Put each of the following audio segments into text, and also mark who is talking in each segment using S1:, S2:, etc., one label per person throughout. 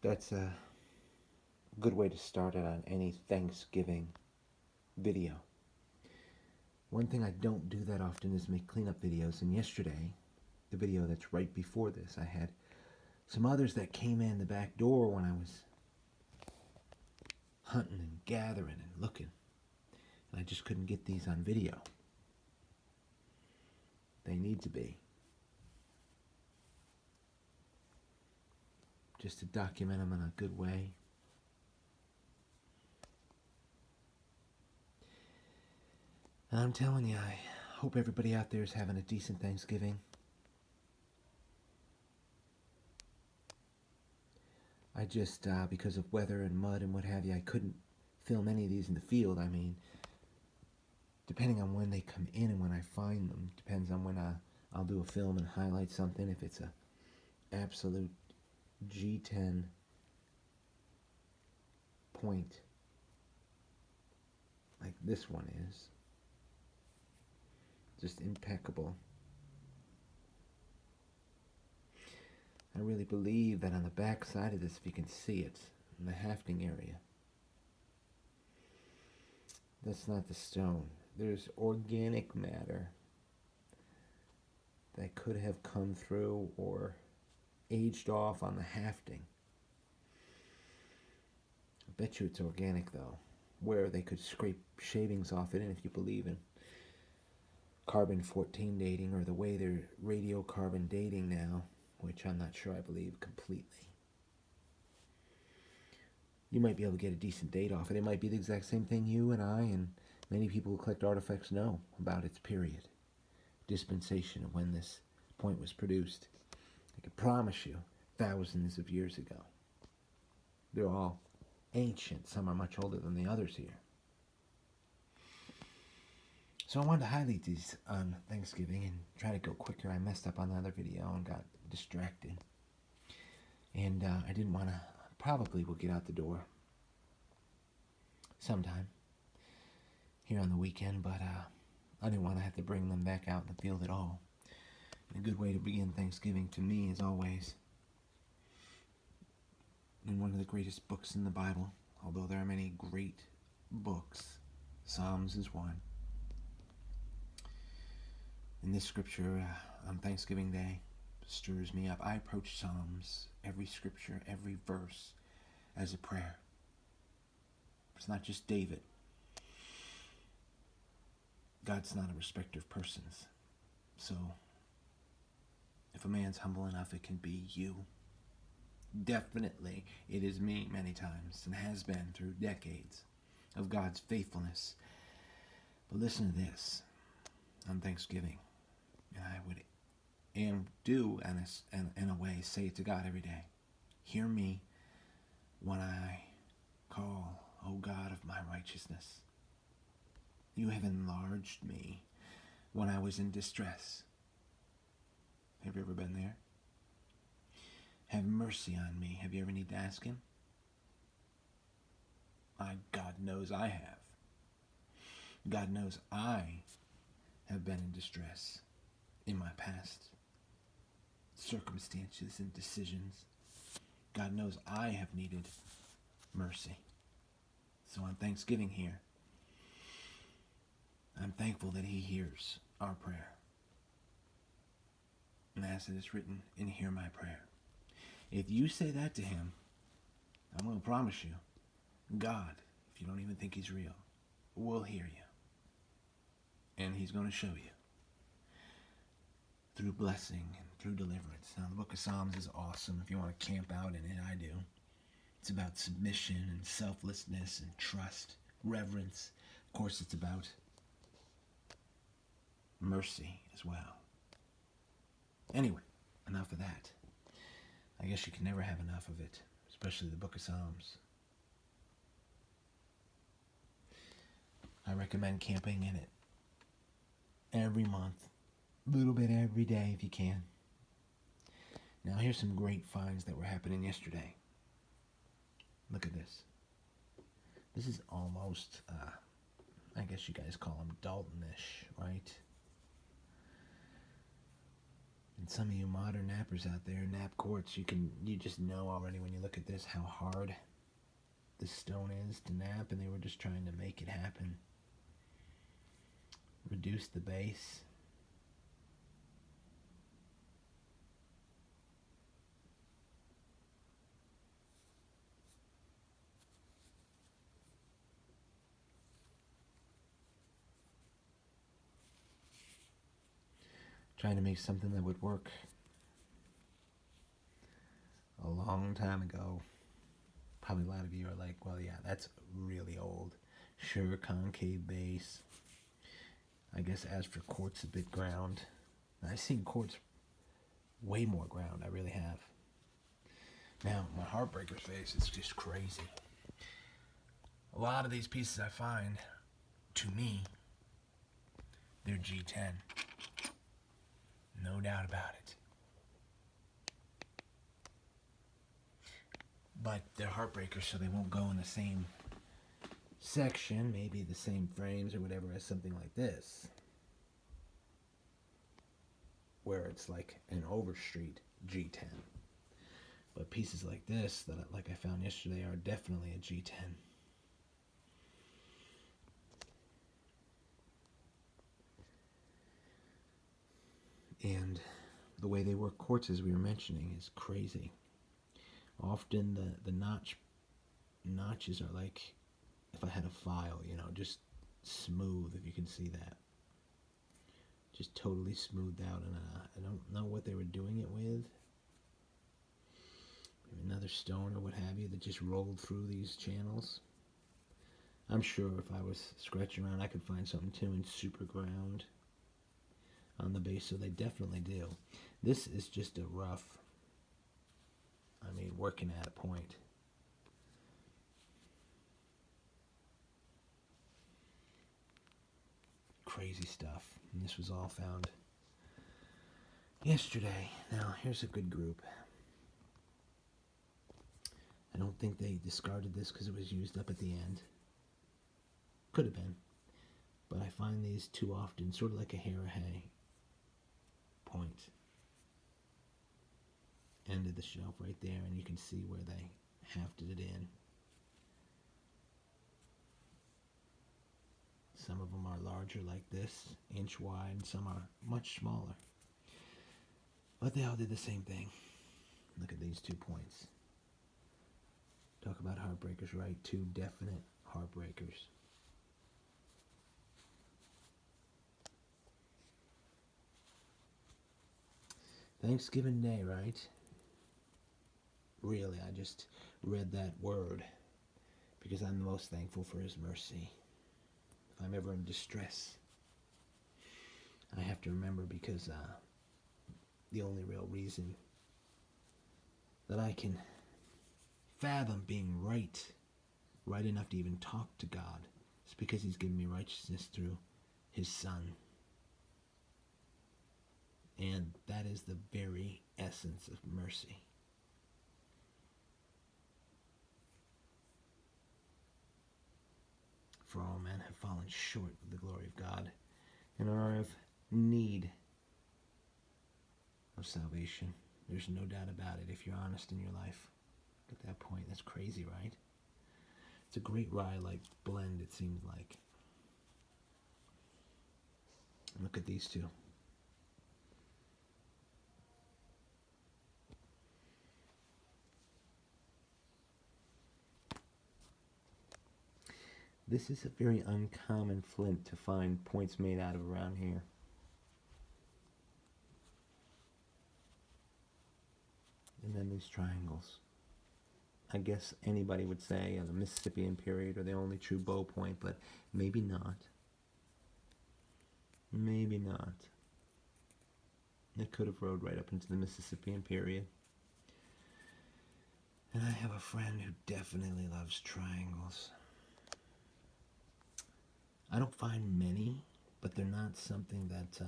S1: That's a good way to start it on any Thanksgiving video. One thing I don't do that often is make cleanup videos, and yesterday, the video that's right before this, I had some others that came in the back door when I was hunting and gathering and looking, and I just couldn't get these on video. They need to be. Just to document them in a good way. And I'm telling you, I hope everybody out there is having a decent Thanksgiving. I just, because of weather and mud and what have you, I couldn't film any of these in the field. I mean, depending on when they come in and when I find them, depends on when I'll do a film and highlight something. If it's a absolute G10 point, like this one is, just impeccable. I really believe that on the back side of this, if you can see it, in the hafting area, that's not the stone. There's organic matter that could have come through or aged off on the hafting. I bet you it's organic though, where they could scrape shavings off it, and if you believe in carbon-14 dating, or the way they're radiocarbon dating now, which I'm not sure I believe completely, you might be able to get a decent date off it. It might be the exact same thing you and I and many people who collect artifacts know about its period, dispensation of when this point was produced. I can promise you, thousands of years ago. They're all ancient. Some are much older than the others here. So I wanted to highlight these on Thanksgiving and try to go quicker. I messed up on the other video and got distracted. And I didn't want to, probably will get out the door sometime here on the weekend, but I didn't want to have to bring them back out in the field at all. And a good way to begin Thanksgiving to me is always in one of the greatest books in the Bible, although there are many great books. Psalms is one. In this scripture on Thanksgiving Day stirs me up. I approach Psalms, every scripture, every verse, as a prayer. It's not just David. God's not a respecter of persons. So, if a man's humble enough, it can be you. Definitely, it is me many times, and has been through decades of God's faithfulness. But listen to this on Thanksgiving. And I would, and do, in a way, say it to God every day. Hear me when I call, O God of my righteousness. You have enlarged me when I was in distress. Have you ever been there? Have mercy on me. Have you ever need to ask him? God knows I have. God knows I have been in distress in my past circumstances and decisions. God knows I have needed mercy. So on Thanksgiving here, I'm thankful that he hears our prayer. And as it is written, and hear my prayer. If you say that to him, I'm going to promise you, God, if you don't even think he's real, will hear you. And he's going to show you through blessing and through deliverance. Now, the book of Psalms is awesome. If you want to camp out in it, I do. It's about submission and selflessness and trust, reverence. Of course, it's about mercy as well. Anyway, enough of that. I guess you can never have enough of it, especially the book of Psalms. I recommend camping in it every month, a little bit every day if you can. Now here's some great finds that were happening yesterday. Look at this. This is almost, I guess you guys call them Daltonish, right? And some of you modern nappers out there, nap courts, you just know already when you look at this how hard this stone is to nap, and they were just trying to make it happen. Reduce the base. Trying to make something that would work a long time ago. Probably a lot of you are like, well, yeah, that's really old. Sure, concave base. I guess as for quartz, a bit ground. I've seen quartz way more ground. I really have. Now, my heartbreaker face is just crazy. A lot of these pieces I find, to me, they're G10. No doubt about it. But they're heartbreakers, so they won't go in the same section, maybe the same frames or whatever, as something like this, where it's like an Overstreet G10. But pieces like this, that like I found yesterday, are definitely a G10. And the way they work quartzes we were mentioning is crazy. Often the notches are like if I had a file, just smooth, if you can see that. Just totally smoothed out, and I don't know what they were doing it with. Maybe another stone or what have you that just rolled through these channels. I'm sure if I was scratching around I could find something too in super ground on the base, so they definitely do. This is just a rough, working at a point. Crazy stuff. And this was all found yesterday. Now, here's a good group. I don't think they discarded this because it was used up at the end. Could have been. But I find these too often, sort of like a hair of hay point. End of the shelf right there, and you can see where they hafted it in. Some of them are larger like this, inch wide, and some are much smaller. But they all did the same thing. Look at these 2 points. Talk about heartbreakers, right? 2 definite heartbreakers. Thanksgiving Day, right? Really, I just read that word because I'm most thankful for His mercy. If I'm ever in distress, I have to remember, because the only real reason that I can fathom being right enough to even talk to God is because He's given me righteousness through His Son. And that is the very essence of mercy. For all men have fallen short of the glory of God and are of need of salvation. There's no doubt about it if you're honest in your life. At that point, that's crazy, right? It's a great rye-like blend, it seems like. Look at these 2. This is a very uncommon flint to find points made out of around here. And then these triangles. I guess anybody would say the Mississippian period are the only true bow point, but maybe not. Maybe not. It could have rode right up into the Mississippian period. And I have a friend who definitely loves triangles. I don't find many, but they're not something that,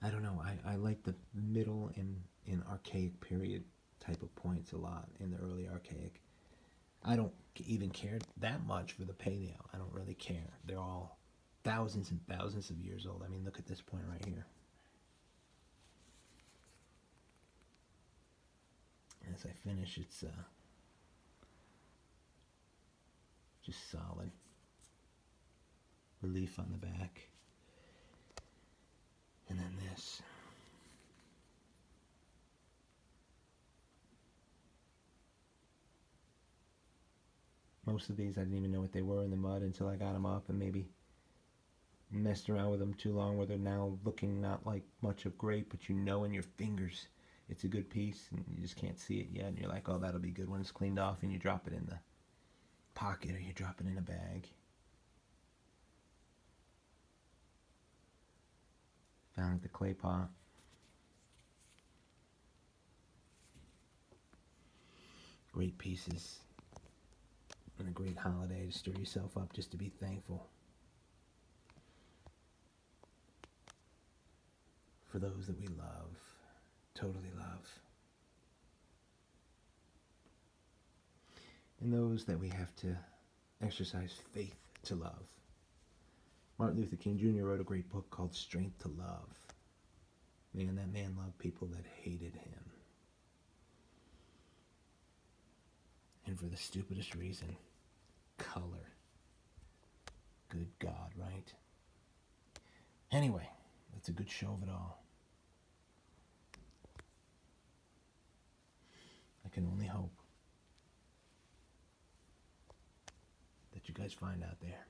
S1: I don't know, I like the middle and archaic period type of points a lot, in the early archaic. I don't even care that much for the paleo. I don't really care. They're all thousands and thousands of years old. I mean, look at this point right here. As I finish, it's just solid. Relief on the back. And then this. Most of these I didn't even know what they were in the mud until I got them up and maybe messed around with them too long where they're now looking not like much of grape, but you know in your fingers it's a good piece and you just can't see it yet, and you're like, oh, that'll be good when it's cleaned off, and you drop it in the pocket or you drop it in a bag. Found at the clay pot. Great pieces. And a great holiday to stir yourself up just to be thankful for those that we love, totally love. And those that we have to exercise faith to love. Martin Luther King Jr. wrote a great book called Strength to Love. Man, that man loved people that hated him. And for the stupidest reason, color. Good God, right? Anyway, that's a good show of it all. I can only hope that you guys find out there